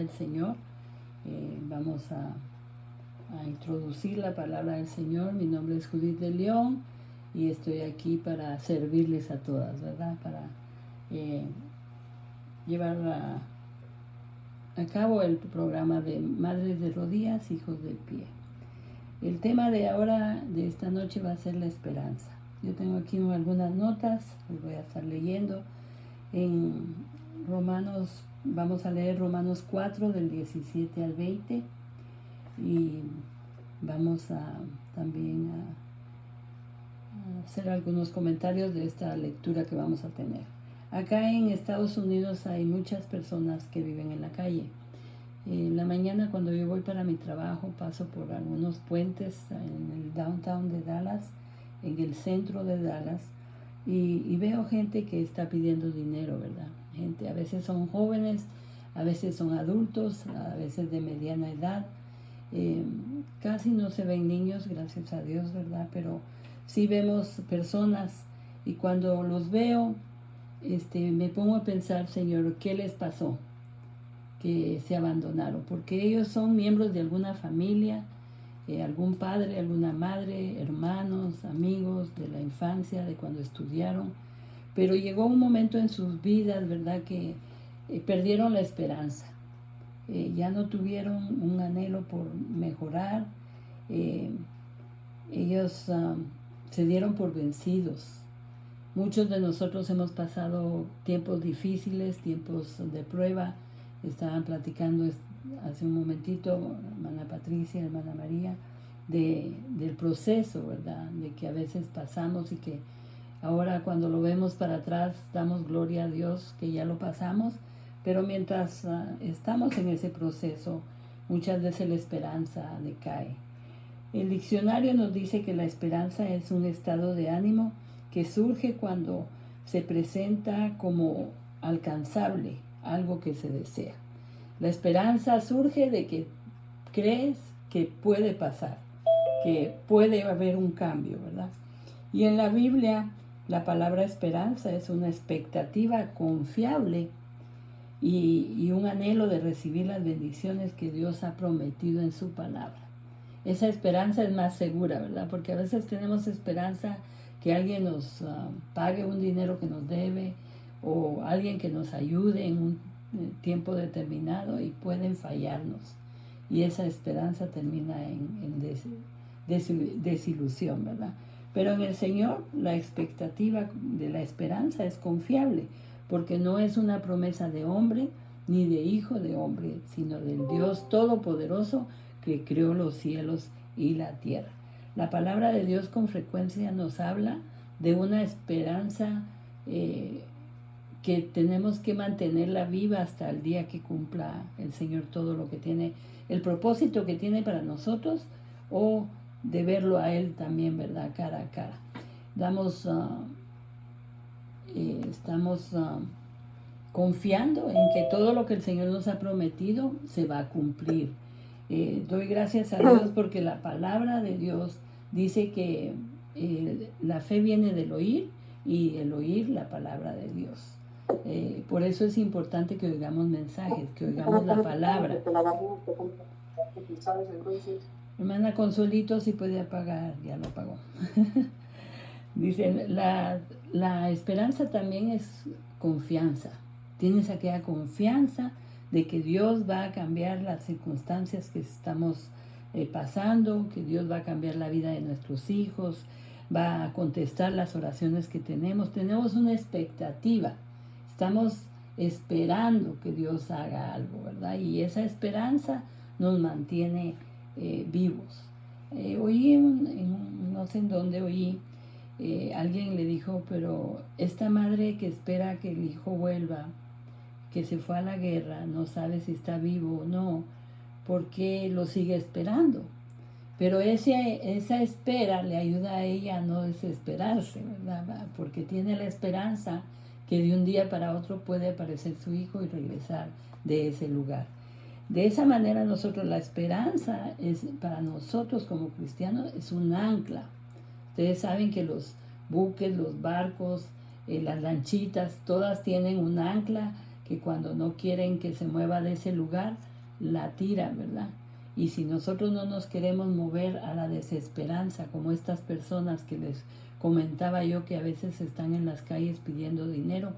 del Señor. Vamos a introducir la palabra del Señor. Mi nombre es Judith de León y estoy aquí para servirles a todas, ¿verdad? Para llevar a cabo el programa de Madres de Rodillas, Hijos de Pie. El tema de ahora, de esta noche, va a ser la esperanza. Yo tengo aquí algunas notas, les voy a estar leyendo. En Romanos, vamos a leer Romanos 4, del 17 al 20, y vamos también a hacer algunos comentarios de esta lectura que vamos a tener. Acá en Estados Unidos hay muchas personas que viven en la calle. En la mañana, cuando yo voy para mi trabajo, paso por algunos puentes en el downtown de Dallas, en el centro de Dallas, y veo gente que está pidiendo dinero, ¿verdad? Gente, a veces son jóvenes, a veces son adultos, a veces de mediana edad. Casi no se ven niños, gracias a Dios, ¿verdad? Pero sí vemos personas, y cuando los veo, me pongo a pensar, Señor, ¿qué les pasó? Que se abandonaron, porque ellos son miembros de alguna familia, algún padre, alguna madre, hermanos, amigos de la infancia, de cuando estudiaron, pero llegó un momento en sus vidas, ¿verdad?, que perdieron la esperanza, ya no tuvieron un anhelo por mejorar, ellos se dieron por vencidos. Muchos de nosotros hemos pasado tiempos difíciles, tiempos de prueba. Estaban platicando hace un momentito, hermana Patricia, hermana María, del proceso, ¿verdad? De que a veces pasamos y que ahora cuando lo vemos para atrás damos gloria a Dios que ya lo pasamos, pero mientras estamos en ese proceso, muchas veces la esperanza decae. El diccionario nos dice que la esperanza es un estado de ánimo que surge cuando se presenta como alcanzable algo que se desea. La esperanza surge de que crees que puede pasar, que puede haber un cambio, ¿verdad? Y en la Biblia, la palabra esperanza es una expectativa confiable y un anhelo de recibir las bendiciones que Dios ha prometido en su palabra. Esa esperanza es más segura, ¿verdad? Porque a veces tenemos esperanza que alguien nos pague un dinero que nos debe, o alguien que nos ayude en un tiempo determinado, y pueden fallarnos. Y esa esperanza termina en desilusión, ¿verdad? Pero en el Señor la expectativa de la esperanza es confiable, porque no es una promesa de hombre ni de hijo de hombre, sino del Dios Todopoderoso que creó los cielos y la tierra. La palabra de Dios con frecuencia nos habla de una esperanza que tenemos que mantenerla viva hasta el día que cumpla el Señor todo lo que tiene, el propósito que tiene para nosotros, o de verlo a Él también, ¿verdad?, cara a cara. Estamos confiando en que todo lo que el Señor nos ha prometido se va a cumplir. Doy gracias a Dios porque la palabra de Dios dice que la fe viene del oír, y el oír la palabra de Dios. Por eso es importante que oigamos mensajes, que oigamos la palabra. Hermana Consuelito, si puede apagar, ya lo apagó. Dicen, la esperanza también es confianza. Tienes aquella confianza de que Dios va a cambiar las circunstancias que estamos pasando, que Dios va a cambiar la vida de nuestros hijos, va a contestar las oraciones que tenemos. Tenemos una expectativa, estamos esperando que Dios haga algo, ¿verdad? Y esa esperanza nos mantiene vivos. Oí, no sé en dónde oí, alguien le dijo, pero esta madre que espera que el hijo vuelva, que se fue a la guerra, no sabe si está vivo o no, porque lo sigue esperando. Pero esa espera le ayuda a ella a no desesperarse, ¿verdad? Porque tiene la esperanza que de un día para otro puede aparecer su hijo y regresar de ese lugar. De esa manera nosotros, la esperanza es para nosotros como cristianos es un ancla. Ustedes saben que los buques, los barcos, las lanchitas, todas tienen un ancla que cuando no quieren que se mueva de ese lugar, la tiran, ¿verdad? Y si nosotros no nos queremos mover a la desesperanza, como estas personas que les comentaba yo que a veces están en las calles pidiendo dinero,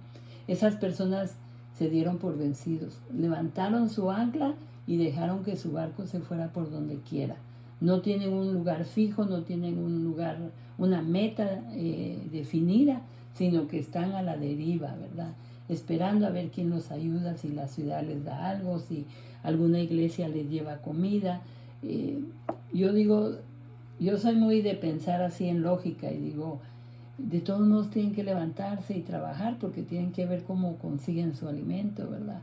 esas personas se dieron por vencidos, levantaron su ancla y dejaron que su barco se fuera por donde quiera. No tienen un lugar fijo, no tienen un lugar, una meta definida, sino que están a la deriva, ¿verdad? Esperando a ver quién los ayuda, si la ciudad les da algo, si alguna iglesia les lleva comida. Yo digo, yo soy muy de pensar así en lógica y digo, de todos modos tienen que levantarse y trabajar porque tienen que ver cómo consiguen su alimento, ¿verdad?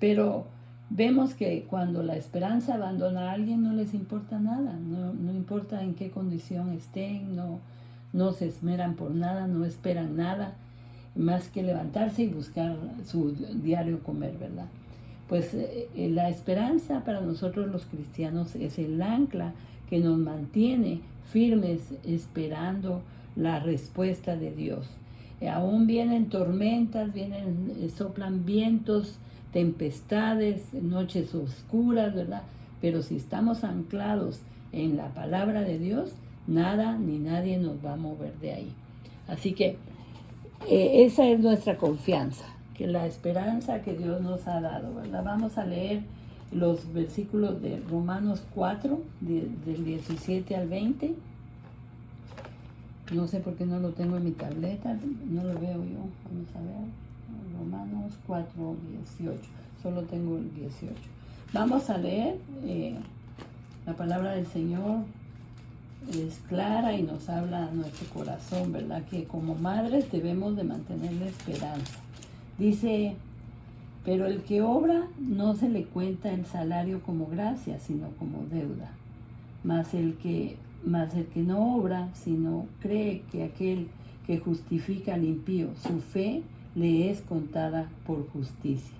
Pero vemos que cuando la esperanza abandona a alguien no les importa nada, no importa en qué condición estén, no se esmeran por nada, no esperan nada más que levantarse y buscar su diario comer, ¿verdad? Pues la esperanza para nosotros los cristianos es el ancla que nos mantiene firmes esperando la respuesta de Dios. Aún vienen tormentas, soplan vientos, tempestades, noches oscuras, ¿verdad? Pero si estamos anclados en la palabra de Dios, nada ni nadie nos va a mover de ahí. Así que esa es nuestra confianza, que la esperanza que Dios nos ha dado, ¿verdad? Vamos a leer los versículos de Romanos 4, del 17 al 20. No sé por qué no lo tengo en mi tableta, no lo veo yo. Vamos a ver, Romanos 4, 18. Solo tengo el 18. Vamos a leer, la palabra del Señor es clara y nos habla a nuestro corazón, ¿verdad? Que como madres debemos de mantener la esperanza. Dice, pero el que obra no se le cuenta el salario como gracia, sino como deuda. Mas el que no obra, sino cree que aquel que justifica al impío, su fe le es contada por justicia.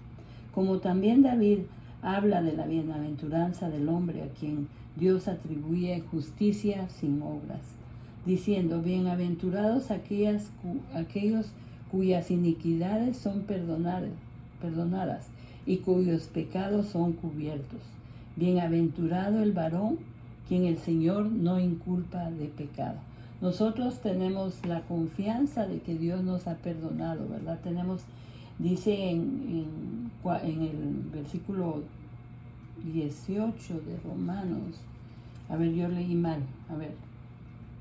Como también David habla de la bienaventuranza del hombre a quien Dios atribuye justicia sin obras, diciendo, bienaventurados aquellos cuyas iniquidades son perdonadas y cuyos pecados son cubiertos. Bienaventurado el varón quien el Señor no inculpa de pecado. Nosotros tenemos la confianza de que Dios nos ha perdonado, ¿verdad? Dice en el versículo 18 de Romanos, a ver, yo leí mal, a ver,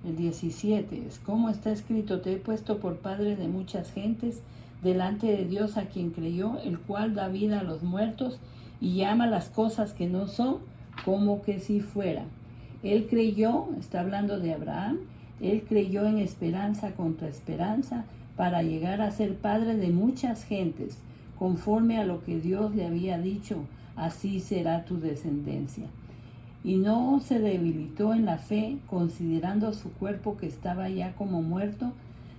el 17, es como está escrito, te he puesto por padre de muchas gentes, delante de Dios a quien creyó, el cual da vida a los muertos y llama las cosas que no son como que si fueran. Él creyó, está hablando de Abraham, él creyó en esperanza contra esperanza para llegar a ser padre de muchas gentes, conforme a lo que Dios le había dicho, así será tu descendencia. Y no se debilitó en la fe, considerando su cuerpo que estaba ya como muerto,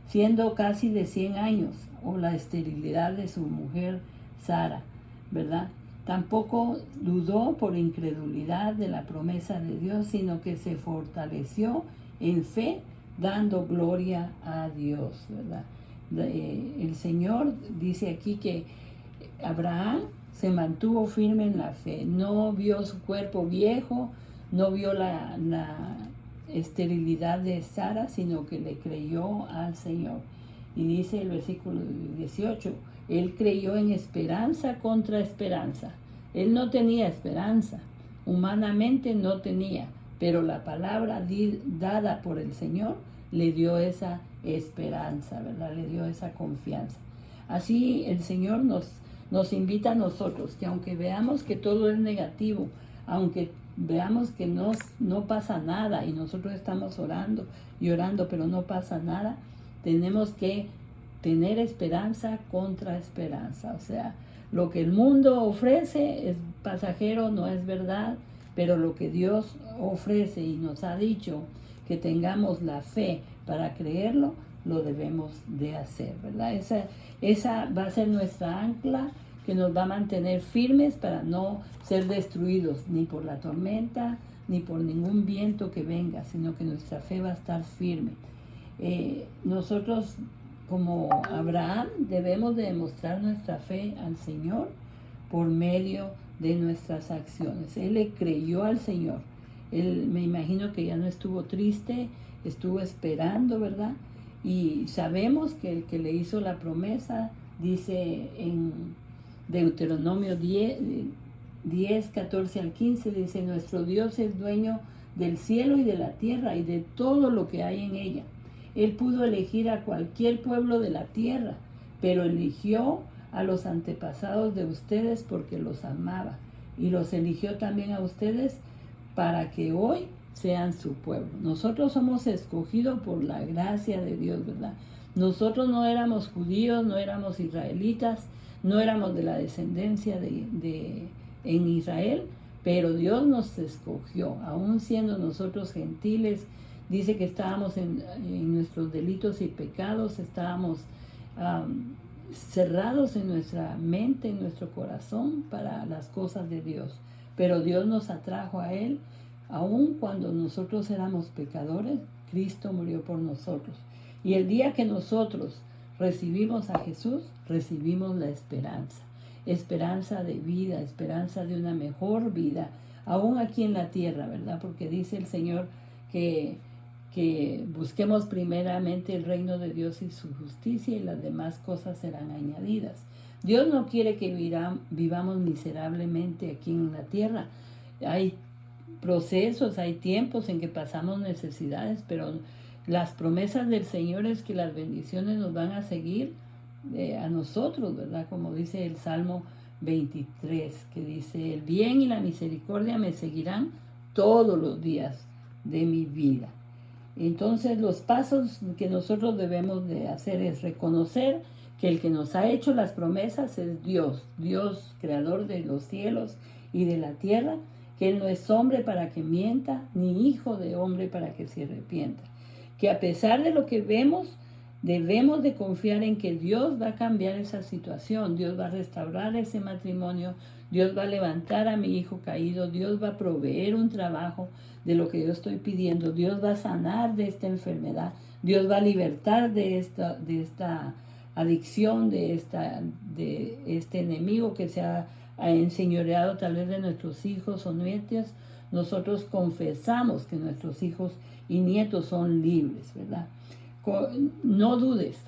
siendo casi de 100 años, o la esterilidad de su mujer Sara, ¿verdad? Tampoco dudó por incredulidad de la promesa de Dios, sino que se fortaleció en fe, dando gloria a Dios, ¿verdad? El Señor dice aquí que Abraham se mantuvo firme en la fe, no vio su cuerpo viejo, no vio la esterilidad de Sara, sino que le creyó al Señor. Y dice el versículo 18, él creyó en esperanza contra esperanza. Él no tenía esperanza, humanamente no tenía, pero la palabra dada por el Señor le dio esa esperanza, ¿verdad? Le dio esa confianza. Así el Señor nos invita a nosotros, que aunque veamos que todo es negativo, aunque veamos que no pasa nada y nosotros estamos orando y orando, pero no pasa nada, tenemos que tener esperanza contra esperanza. O sea, lo que el mundo ofrece es pasajero, no es verdad, pero lo que Dios ofrece y nos ha dicho que tengamos la fe para creerlo, lo debemos de hacer, ¿verdad? Esa va a ser nuestra ancla que nos va a mantener firmes para no ser destruidos ni por la tormenta, ni por ningún viento que venga, sino que nuestra fe va a estar firme. Nosotros como Abraham, debemos de demostrar nuestra fe al Señor por medio de nuestras acciones. Él le creyó al Señor. Él, me imagino que ya no estuvo triste, estuvo esperando, ¿verdad? Y sabemos que el que le hizo la promesa, dice en Deuteronomio 10, 14 al 15, dice: nuestro Dios es dueño del cielo y de la tierra y de todo lo que hay en ella. Él pudo elegir a cualquier pueblo de la tierra, pero eligió a los antepasados de ustedes porque los amaba, y los eligió también a ustedes para que hoy sean su pueblo. Nosotros somos escogidos por la gracia de Dios, ¿verdad? Nosotros no éramos judíos, no éramos israelitas, no éramos de la descendencia en Israel, pero Dios nos escogió, aún siendo nosotros gentiles. Dice que estábamos en nuestros delitos y pecados, estábamos cerrados en nuestra mente, en nuestro corazón para las cosas de Dios. Pero Dios nos atrajo a Él, aun cuando nosotros éramos pecadores. Cristo murió por nosotros. Y el día que nosotros recibimos a Jesús, recibimos la esperanza. Esperanza de vida, esperanza de una mejor vida, aún aquí en la tierra, ¿verdad? Porque dice el Señor que busquemos primeramente el reino de Dios y su justicia, y las demás cosas serán añadidas. Dios no quiere que vivamos miserablemente aquí en la tierra. Hay procesos, hay tiempos en que pasamos necesidades, pero las promesas del Señor es que las bendiciones nos van a seguir a nosotros, ¿verdad? Como dice el Salmo 23, que dice: el bien y la misericordia me seguirán todos los días de mi vida. Entonces, los pasos que nosotros debemos de hacer es reconocer que el que nos ha hecho las promesas es Dios, Dios creador de los cielos y de la tierra, que Él no es hombre para que mienta, ni hijo de hombre para que se arrepienta. Que a pesar de lo que vemos, debemos de confiar en que Dios va a cambiar esa situación, Dios va a restaurar ese matrimonio, Dios va a levantar a mi hijo caído, Dios va a proveer un trabajo de lo que yo estoy pidiendo, Dios va a sanar de esta enfermedad, Dios va a libertar de esta adicción, de este enemigo que se ha enseñoreado tal vez de nuestros hijos o nietos. Nosotros confesamos que nuestros hijos y nietos son libres, ¿verdad? No dudes.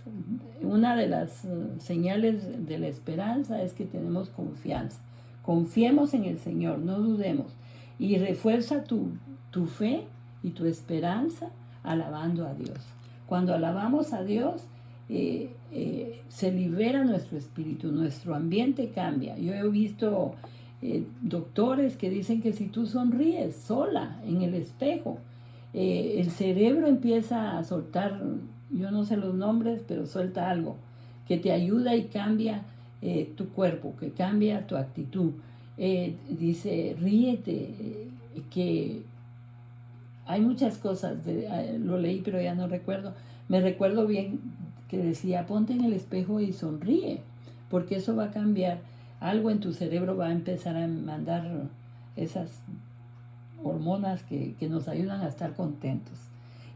Una de las señales de la esperanza es que tenemos confianza. Confiemos en el Señor, no dudemos. Y refuerza tu fe y tu esperanza alabando a Dios. Cuando alabamos a Dios, se libera nuestro espíritu, nuestro ambiente cambia. Yo he visto doctores que dicen que si tú sonríes sola en el espejo, el cerebro empieza a soltar, yo no sé los nombres, pero suelta algo que te ayuda y cambia tu cuerpo, que cambia tu actitud. Dice, ríete, que hay muchas cosas, lo leí pero ya no recuerdo. Me recuerdo bien que decía: ponte en el espejo y sonríe, porque eso va a cambiar algo en tu cerebro, va a empezar a mandar esas hormonas que nos ayudan a estar contentos,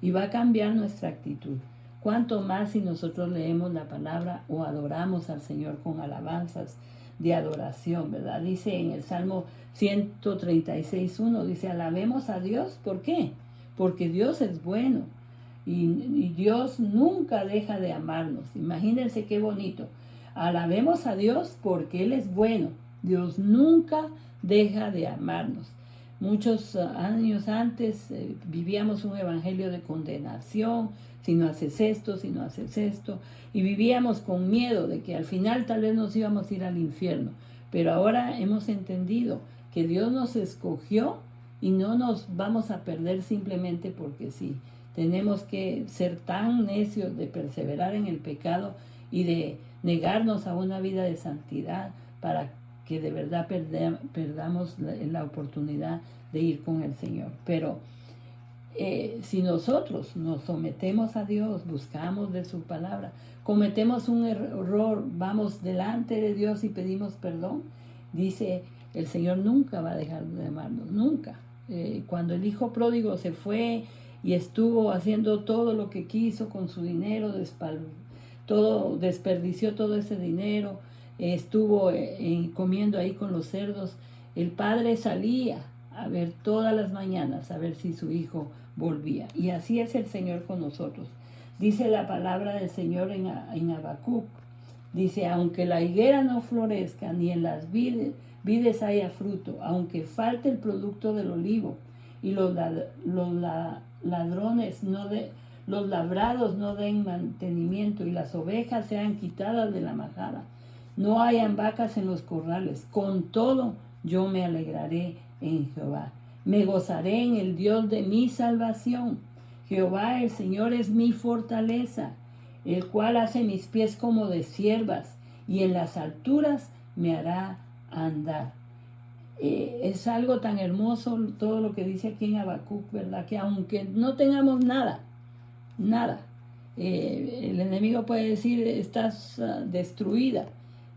y va a cambiar nuestra actitud. Cuanto más si nosotros leemos la palabra o adoramos al Señor con alabanzas de adoración, ¿verdad? Dice en el Salmo 136:1, dice: alabemos a Dios. ¿Por qué? Porque Dios es bueno y Dios nunca deja de amarnos. Imagínense qué bonito. Alabemos a Dios porque Él es bueno. Dios nunca deja de amarnos. Muchos años antes vivíamos un evangelio de condenación: si no haces esto, si no haces esto, y vivíamos con miedo de que al final tal vez nos íbamos a ir al infierno. Pero ahora hemos entendido que Dios nos escogió y no nos vamos a perder simplemente porque sí. Tenemos que ser tan necios de perseverar en el pecado y de negarnos a una vida de santidad para que de verdad perdamos la oportunidad de ir con el Señor. Pero si nosotros nos sometemos a Dios, buscamos de su palabra, cometemos un error, vamos delante de Dios y pedimos perdón, dice el Señor nunca va a dejar de amarnos, nunca. Cuando el hijo pródigo se fue y estuvo haciendo todo lo que quiso con su dinero, todo, desperdició todo ese dinero, estuvo comiendo ahí con los cerdos. El padre salía a ver todas las mañanas, a ver si su hijo volvía. Y así es el Señor con nosotros. Dice la palabra del Señor en Habacuc, dice, aunque la higuera no florezca, ni en las vides haya fruto, aunque falte el producto del olivo, y los ladrones los labrados no den mantenimiento, y las ovejas sean quitadas de la majada, no hayan vacas en los corrales, con todo yo me alegraré en Jehová, me gozaré en el Dios de mi salvación. Jehová el Señor es mi fortaleza, el cual hace mis pies como de ciervas, y en las alturas me hará andar. Es algo tan hermoso todo lo que dice aquí en Habacuc, ¿verdad? Que aunque no tengamos nada, el enemigo puede decir, estás destruida.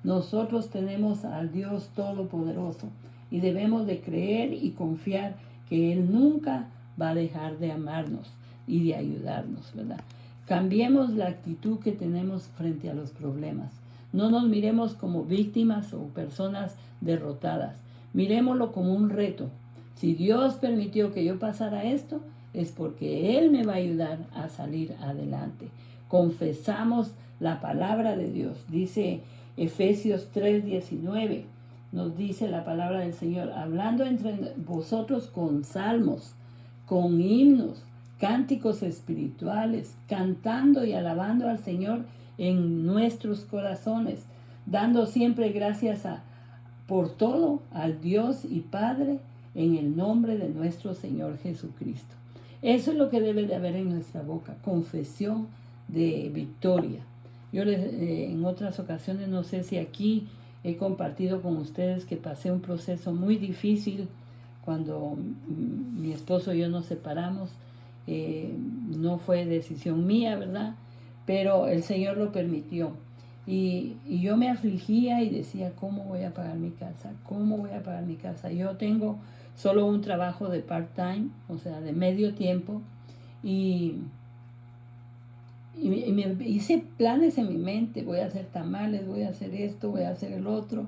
Nosotros tenemos al Dios Todopoderoso y debemos de creer y confiar que Él nunca va a dejar de amarnos y de ayudarnos, ¿verdad? Cambiemos la actitud que tenemos frente a los problemas. No nos miremos como víctimas o personas derrotadas. Mirémoslo como un reto. Si Dios permitió que yo pasara esto, es porque Él me va a ayudar a salir adelante. Confesamos la palabra de Dios. Dice Efesios 3:19, nos dice la palabra del Señor, hablando entre vosotros con salmos, con himnos, cánticos espirituales, cantando y alabando al Señor en nuestros corazones, dando siempre gracias por todo al Dios y Padre en el nombre de nuestro Señor Jesucristo. Eso es lo que debe de haber en nuestra boca, confesión de victoria. Yo en otras ocasiones, no sé si aquí he compartido con ustedes que pasé un proceso muy difícil cuando mi esposo y yo nos separamos. No fue decisión mía, ¿verdad? Pero el Señor lo permitió. Y yo me afligía y decía, ¿cómo voy a pagar mi casa? ¿Cómo voy a pagar mi casa? Yo tengo solo un trabajo de part-time, o sea, de medio tiempo, y me hice planes en mi mente, voy a hacer tamales, voy a hacer esto, voy a hacer el otro,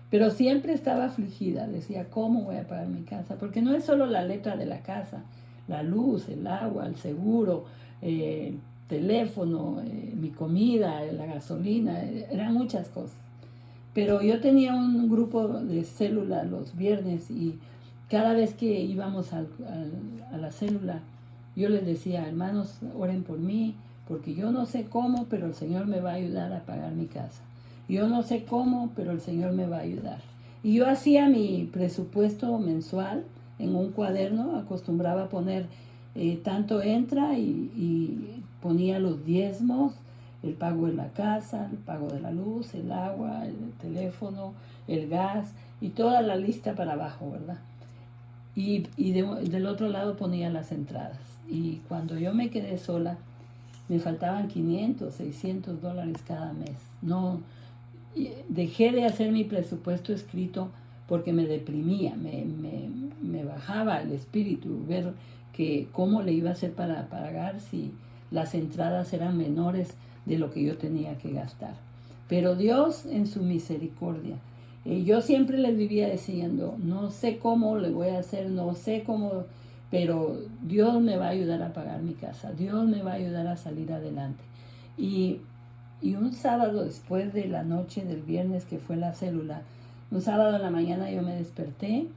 pero siempre estaba afligida, decía, ¿cómo voy a pagar mi casa? Porque no es solo la letra de la casa, la luz, el agua, el seguro, el teléfono, mi comida, la gasolina, eran muchas cosas. Pero yo tenía un grupo de célula los viernes y cada vez que íbamos a la célula, yo les decía, hermanos, oren por mí, porque yo no sé cómo, pero el Señor me va a ayudar a pagar mi casa. Yo no sé cómo, pero el Señor me va a ayudar. Y yo hacía mi presupuesto mensual en un cuaderno, acostumbraba a poner tanto entra y ponía los diezmos, el pago de la casa, el pago de la luz, el agua, el teléfono, el gas y toda la lista para abajo, ¿verdad? Y del otro lado ponía las entradas. Y cuando yo me quedé sola, me faltaban $500, $600 cada mes. No, dejé de hacer mi presupuesto escrito porque me deprimía, me bajaba el espíritu, ver que cómo le iba a hacer para pagar si las entradas eran menores de lo que yo tenía que gastar. Pero Dios en su misericordia, yo siempre les vivía diciendo, no sé cómo le voy a hacer, no sé cómo, pero Dios me va a ayudar a pagar mi casa, Dios me va a ayudar a salir adelante. Y un sábado después de la noche del viernes que fue la célula, un sábado en la mañana yo me desperté,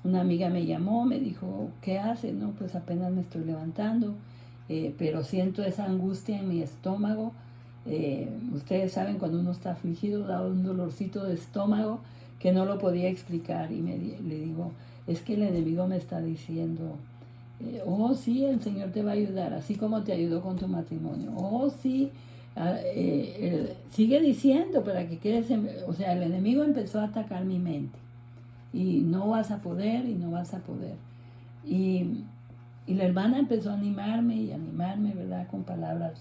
una amiga me llamó, me dijo, ¿qué haces? No, pues apenas me estoy levantando, pero siento esa angustia en mi estómago. Ustedes saben, cuando uno está afligido, da un dolorcito de estómago que no lo podía explicar y le digo, es que el enemigo me está diciendo, oh sí, el Señor te va a ayudar, así como te ayudó con tu matrimonio, oh sí, sigue diciendo para que quedes o sea, el enemigo empezó a atacar mi mente y no vas a poder y no vas a poder. Y la hermana empezó a animarme, ¿verdad? Con palabras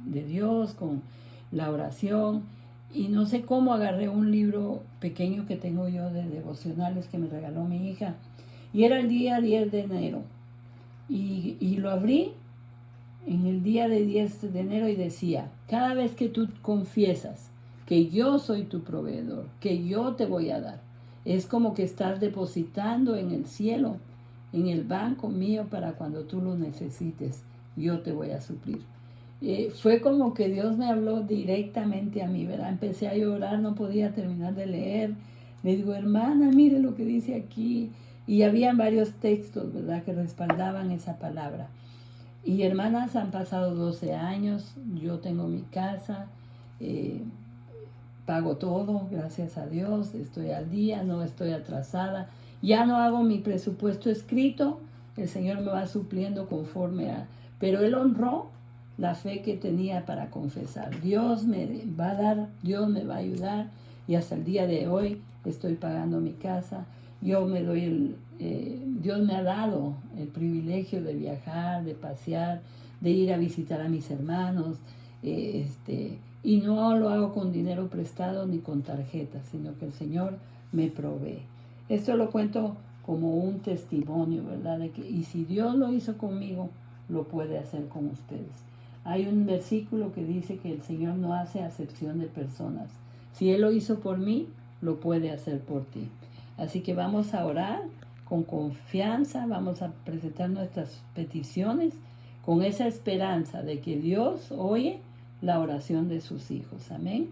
de Dios, con la oración. Y no sé cómo agarré un libro pequeño que tengo yo de devocionales que me regaló mi hija. Y era el día 10 de enero. Y lo abrí en el día de 10 de enero y decía, cada vez que tú confiesas que yo soy tu proveedor, que yo te voy a dar, es como que estás depositando en el cielo, en el banco mío para cuando tú lo necesites, yo te voy a suplir. Fue como que Dios me habló directamente a mí, ¿verdad? Empecé a llorar, no podía terminar de leer. Le digo, hermana, mire lo que dice aquí. Y había varios textos, ¿verdad?, que respaldaban esa palabra. Y hermanas, han pasado 12 años, yo tengo mi casa, pago todo, gracias a Dios, estoy al día, no estoy atrasada. Ya no hago mi presupuesto escrito, el Señor me va supliendo conforme a... Pero Él honró la fe que tenía para confesar. Dios me va a dar, Dios me va a ayudar, y hasta el día de hoy estoy pagando mi casa. Yo me doy Dios me ha dado el privilegio de viajar, de pasear, de ir a visitar a mis hermanos, y no lo hago con dinero prestado ni con tarjetas, sino que el Señor me provee. Esto lo cuento como un testimonio, ¿verdad? Y si Dios lo hizo conmigo, lo puede hacer con ustedes. Hay un versículo que dice que el Señor no hace acepción de personas. Si Él lo hizo por mí, lo puede hacer por ti. Así que vamos a orar con confianza, vamos a presentar nuestras peticiones con esa esperanza de que Dios oye la oración de sus hijos. Amén.